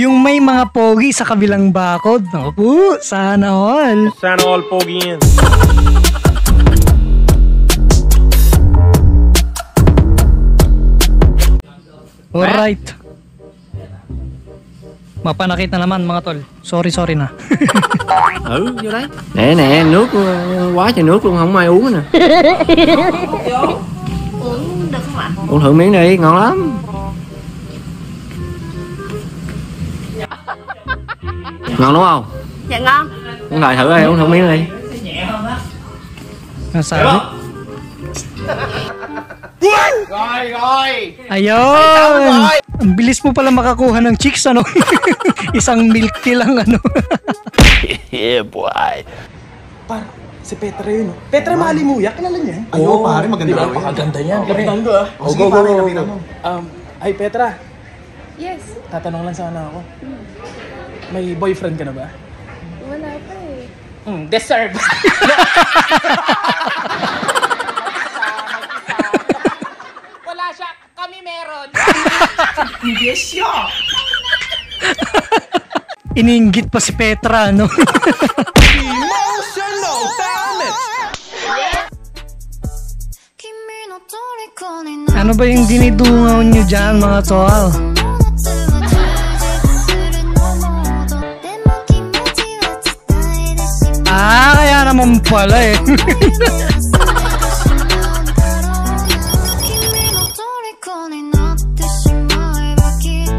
Yung may mga pogi sa kabilang bakod. Naku, sana all. Sana all pogi yan. Alright. Mapanakit na naman mga tol. Sorry na. Ừ, vô đấy. Nè, nước quá trời nước luôn, không ai uống nè. Uống được không ạ? Uống thử miếng đi, ngon lắm. Ngon đúng không? Dạ ngon. Uống lại thử đi, uống thử miếng đi. Nasabi? Rồi. Ayun! Ang bilis mo pala makakuha ng chicks, ano? Isang milk tea lang, ano? Yeah, boy. Par, si Petra yun. Petra Malimuya, kilala niya? Oo, pare, maganda raw. Napakaganda yan. Kapitan ko ah. Oh, go, go, go. Ay Petra, Yes. tatanong lang sana ako. May boyfriend ka na ba? Wala pa eh. Deserve. Wala siya, kami meron. Yes, siya. Iniinggit pa si Petra, no? Emotional damage. Ano ba yung dinidungaw nyo dyan, mga tol? Kaya naman pala eh.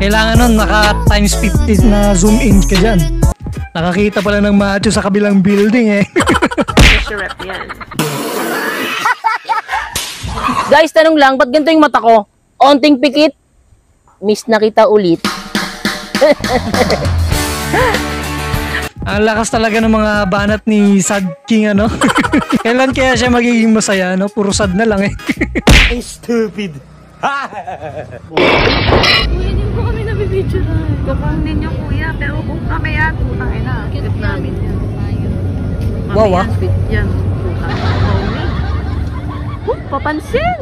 Kailangan nun, naka times 50 na zoom in ka dyan. Nakakita pala ng macho sa kabilang building eh. Sure yan. Guys, tanong lang, ba't ganito yung mata ko? Onting pikit, miss na kita ulit. Ang lakas talaga ng mga banat ni Sad King, ano? Kailan kaya siya magiging masaya, no? Puro sad na lang eh. Stupid. Hindi ko kami nabibidyo na. Kapang ninyo kuya, pero kung kami yan, putang ina. Kilip namin yan. Wow, ah. Sweet yan. Papansin!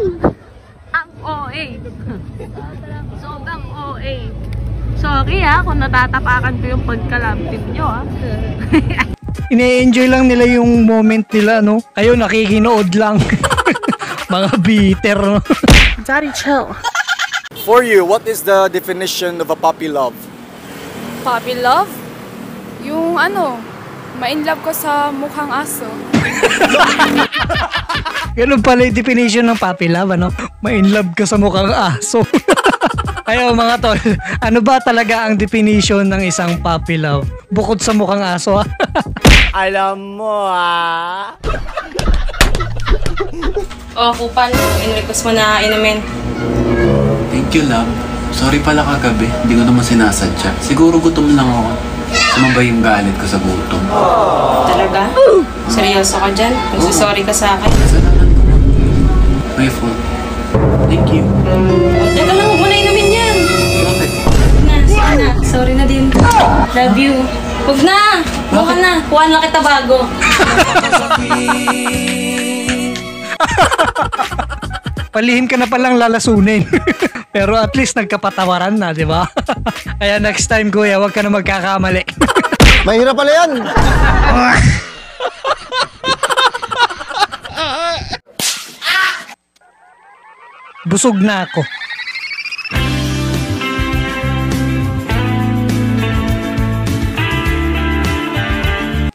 Ang OA. Sobrang OA. Sorry kung natatapakan ko yung pagkalapit nyo Ine-enjoy lang nila yung moment nila, no? Kayo nakikinood lang. Mga bitter, no? Daddy, chill. For you, what is the definition of a puppy love? Puppy love? Yung ma-inlove ko sa mukhang aso. Ganun pala yung definition ng puppy love, ano? Ma-inlove ka sa mukhang aso. Ayo mga tol, ano ba talaga ang definition ng isang puppy love? Bukod sa mukhang aso, ha? Alam mo Oh, Kupal, in-request mo na inumin. Thank you, love. Sorry pala kagabi, hindi ko naman sinasadya. Siguro gutom lang ako. Sumabay yung galit ko sa gutom. Talaga? Seryoso ka dyan? Nagsusorry ka sa akin? Kasalanan ko. My fault. Thank you. Teka lang, huwag mo na inumin yan. Bakit? Na, sige na. Sorry na din. Love you. Huwag na! Huwag na. Kuhaan lang kita bago. Palihim ka na palang lalasunin. Pero at least nagkapatawaran na, di ba? Kaya next time, kuya, wag ka na magkakamali. Mahirap pala yan. Busog na ako.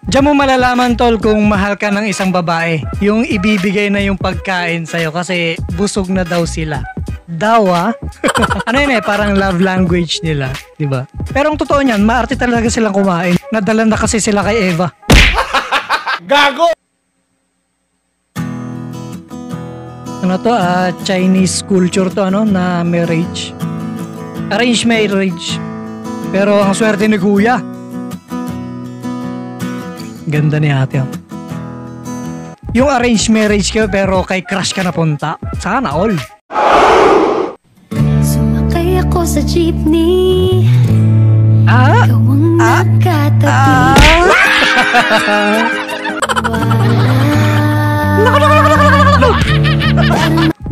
Diyan mo malalaman, tol, kung mahal ka ng isang babae. Yung ibibigay na yung pagkain sa'yo kasi busog na daw sila. Daw, ano yun parang love language nila, di ba? Pero ang totoo niyan, maarte talaga silang kumain. Nadala na kasi sila kay Eva. Gago! Ano to, Chinese culture to, na marriage. Arranged marriage. Pero ang swerte ni kuya. Ganda ni ate. Yung arranged marriage ka pero kay crush ka napunta. Sana all. Sumakay ako sa jeepney. Ikaw ang nakatabi.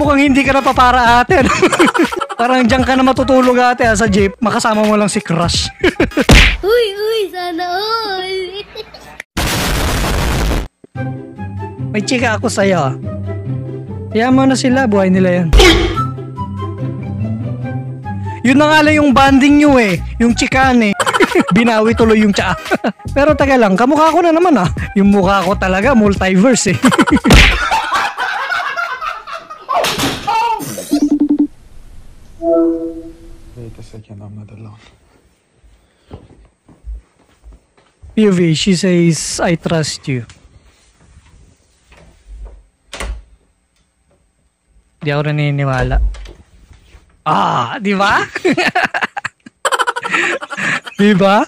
Mukhang hindi ka na papara ate. Parang diyan ka na matutulog ate sa jeep, makasama mo lang si crush. Uy, sana all. May chika ako sa'yo. Kaya mo na sila, buhay nila yan. Yun na nga lang yung banding nyo eh. Yung chikan eh. Binawi tuloy yung tsa. Pero taga lang, kamukha ko na naman ah. Yung mukha ko talaga, multiverse eh. Wait a second, I'm not alone. POV, she says, I trust you. Di ako naniniwala. Ah, di ba? Di ba?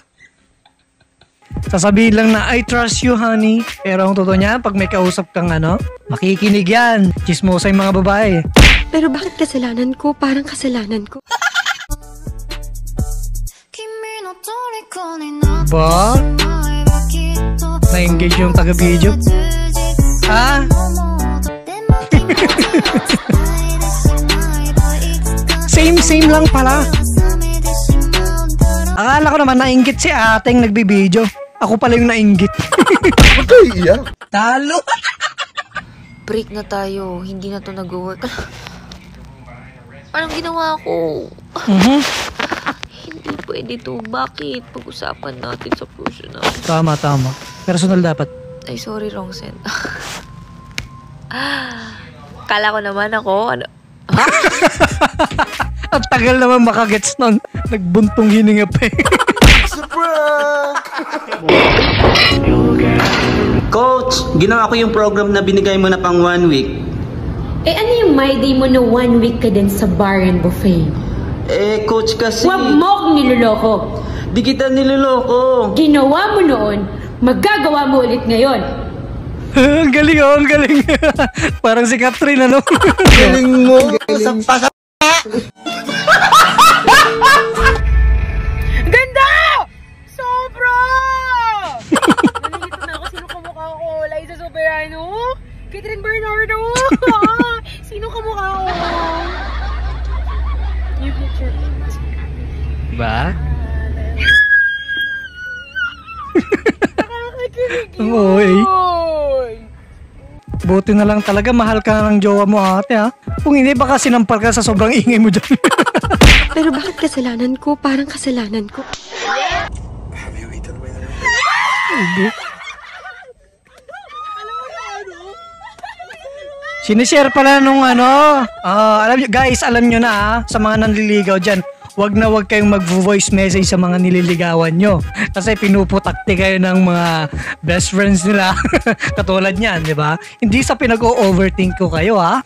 Sasabihin lang na, I trust you, honey. Pero ang totoo niya, pag may kausap kang ano, makikinig yan. Chismosa yung mga babae. Pero bakit kasalanan ko? Parang kasalanan ko. Ba? Na-engage yung taga-video? Ha? Same lang pala. Akala ko naman nainggit si ateng nagbibideo. Ako pala yung nainggit. Talo. Break na tayo. Hindi na to nag-work. Anong ginawa ko? Hindi pwede to. Bakit? Pag-usapan natin sa personal. Tama. Personal dapat. Ay, sorry, wrong send. Kala ko naman ako, ano? Ha? Ang tagal naman makagets nun. Nagbuntong hininga pa eh. Coach, ginawa ko yung program na binigay mo na pang 1 week. Eh ano yung my day mo na 1 week ka din sa bar and buffet? Eh, coach kasi... Huwag mo akong niloloko. Di kita niloloko. Ginawa mo noon, magagawa mo ulit ngayon. Ang galing oh, ang galing. Parang si Catherine ano. Galing mo. Ganda! Sobra! Nalilito na ako. Sino kamukha ko? Liza Soberano? Catherine Bernardo? Sino kamukha ko? New picture. Ba? Nakakakilig yun. Oo eh. Buti na lang talaga mahal ka ng jowa mo ate ha. Kung hindi baka sinampal ka sa sobrang ingay mo dyan. Pero bakit kasalanan ko? Parang kasalanan ko. Sinishare pala nung ano. Alam nyo, guys, alam nyo na ha, sa mga nanliligaw dyan. Wag na wag kayong mag-voice message sa mga nililigawan nyo. Kasi pinuputakti kayo ng mga best friends nila. Katulad niyan, di ba? Hindi sa pinag-o-overthink ko kayo, ha?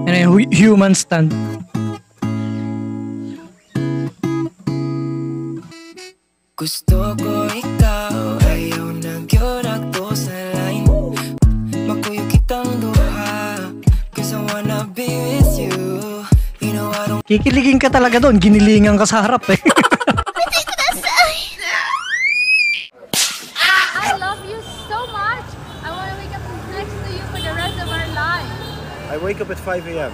Ano yung human stand? Gusto ko ikaw, ayaw na gyud ako sa line. Makuyo kitang duha, cause I wanna be with you. You know I don't... Kikiligin ka talaga doon, ginilingan ka sa harap eh. I love you so much. I want to wake up next to you for the rest of our lives. I wake up at 5 a.m.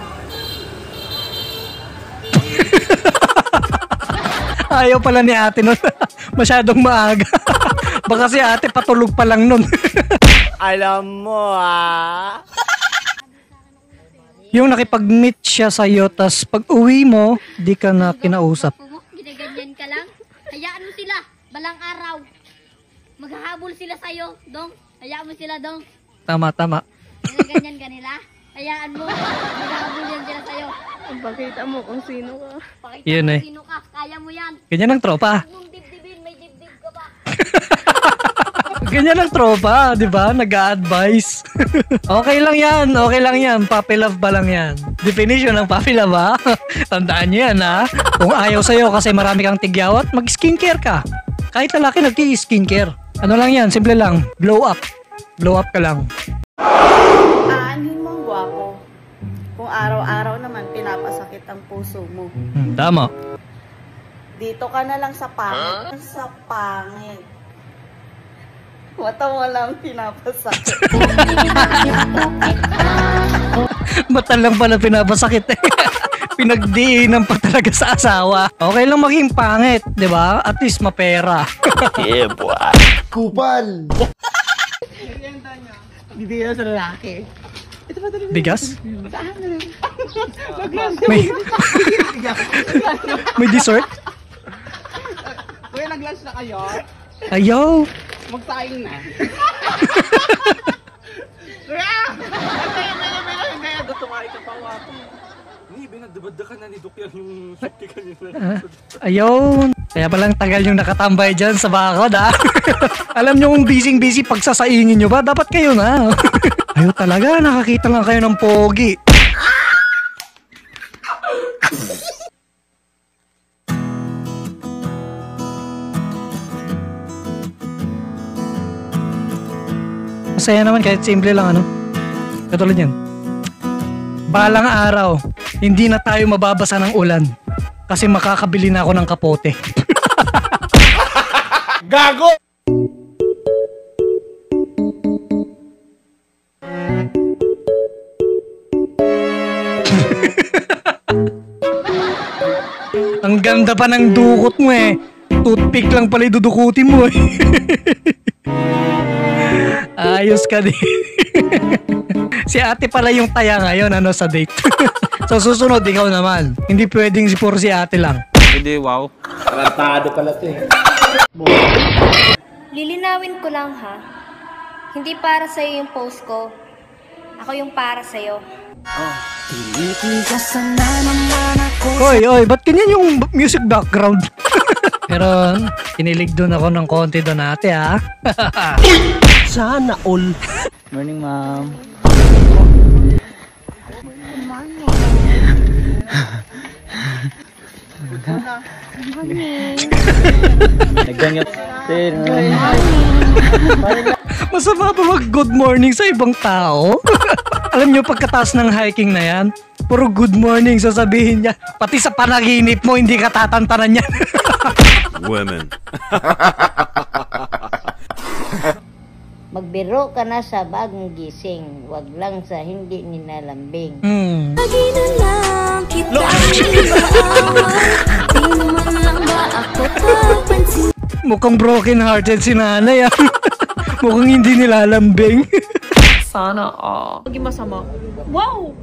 Ayaw pala ni ate nun. Masyadong maaga. Baka si ate patulog pa lang nun. Alam mo ah. Yung nakipag-meet siya sa'yo, tas pag uwi mo, di ka na kinausap. Ginaganyan ka lang. Hayaan mo sila. Balang araw. Maghahabol sila sa'yo, Dong. Hayaan mo sila, Dong. Tama. Ginaganyan ka nila. Hayaan mo. Maghahabol yan sila sa'yo. Pakita mo kung sino ka. Pakita Yun mo eh. sino ka. Kaya mo yan. Ganyan ang tropa. Kung dibdibin, may dibdib ka ba? Ganyan ang tropa, di ba? Nag-a-advise. Okay lang yan. Puppy love ba lang yan? Definition ng puppy love ha? Tandaan nyo yan ha? Kung ayaw sa'yo kasi marami kang tigyawat, mag-skincare ka. Kahit lalaki nag-i-skincare. Ano lang yan, simple lang. Glow up. Glow up ka lang. Aanhin mong gwapo. Kung araw-araw naman pinapasakit ang puso mo. Tama. Dito ka na lang sa pangit. Sa pangit. Mata mo lang pinapasakit. Mata lang pala pinapasakit eh. Pinagdiinan pa talaga sa asawa. Okay lang maging pangit, di ba? At least mapera. Yeah, boy. Kupal! Bibigyan sa lalaki. Bigas? May dessert? Kuya, nag-lunch na kayo? Ayaw! Magsaing na. Kuya! Kaya doon tumarik ang pawato. Hindi, binagdabada ka na ni Duk yan yung safety kanina. Ayaw! Kaya palang tagal yung nakatambay dyan sa bakod, ha? Alam nyo kung busy pagsasaingin nyo ba? Dapat kayo na. Ayaw talaga, nakakita lang kayo ng pogi. Masaya naman kahit simple lang, ano? Katulad yan. Balang araw, hindi na tayo mababasa ng ulan. Kasi makakabili na ako ng kapote. Gago! Ang ganda pa ng dukot mo eh. Toothpick lang pala idudukutin mo eh. Ayos ka din. Si ate pala yung taya ngayon sa date. So susunod ikaw naman. Hindi pwedeng si ate lang. Hindi, wow. Tarantado pala to eh. Lilinawin ko lang ha. Hindi para sa'yo yung post ko. Ako yung para sa'yo. Oy, ba't ganyan yung music background? Pero kinilig doon ako ng konti doon ate ha. Sana all. Morning, ma'am. Naggangat. Masama ba mag good morning sa ibang tao? Alam nyo pagkataas ng hiking na yan, puro good morning sasabihin niya. Pati sa panaginip mo hindi ka tatantanan yan. Women. Magbiro ka na sa bagong gising, wag lang sa hindi nilalambing. Lagi na lang kita di man lang ba ako papansin. Mukhang broken hearted si nanay. Mukhang hindi nilalambing. Sana naging masama. Wow!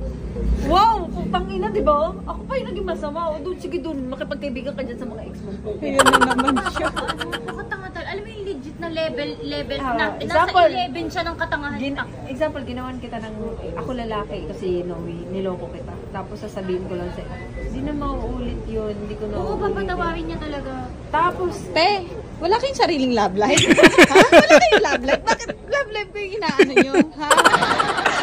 Wow! Tangina, di ba? Ako pa yung naging masama. O doon, sige doon. Makipagkaibigan ka dyan sa mga ex mo. Ayan na naman siya. Katangatal. Alam mo yung legit na level na. Example, nasa 11 siya ng katangahan. Example, ginawan kita ng ako lalaki kasi Noe, niloko kita. Tapos sasabihin ko lang sa'yo, hindi na mauulit yun. Hindi ko na Oo, papatawarin niya talaga. Tapos, Te, wala kayong sariling love life? Ha? Wala kayong love life? Bakit love life ko yung inaano nyo? Ha?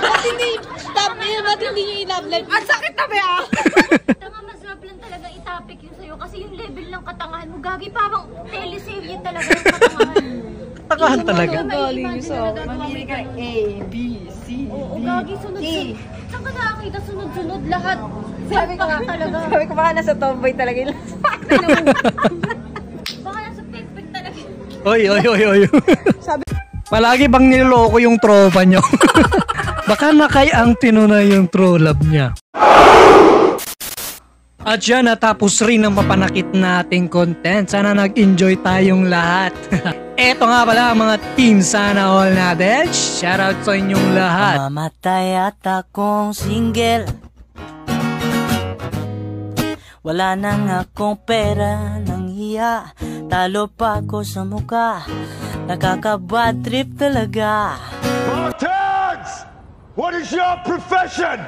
Ba't hindi, stop nyo, ba't hindi nyo yung love life? Ang sakit na ba? Tanga, masarap lang talaga itapik yun sa'yo kasi yung level ng katangahan mo, gagi parang teleserye talaga yung katangahan. Katangahan talaga. Galing nyo sa mamili ka A, B, C, Oo, D, gagi, sunod-sunod. Saan ka nakakita? Sunod-sunod lahat. Sabi ko talaga. Sabi ko baka nasa tomboy talaga yung Baka nasa pek-pek talaga. Oy. Palagi bang niloloko yung tropa nyo? Baka nakayang tinunay yung true love niya. At yan, natapos rin ang papanakit nating content. Sana nag-enjoy tayong lahat. Eto nga pala mga team Sana All natin. Shoutout sa inyong lahat. Mamatay at akong single. Wala nang akong pera nang hiya. Talo pa ako sa muka. Nakaka-bad trip talaga. Bartags! What is your profession?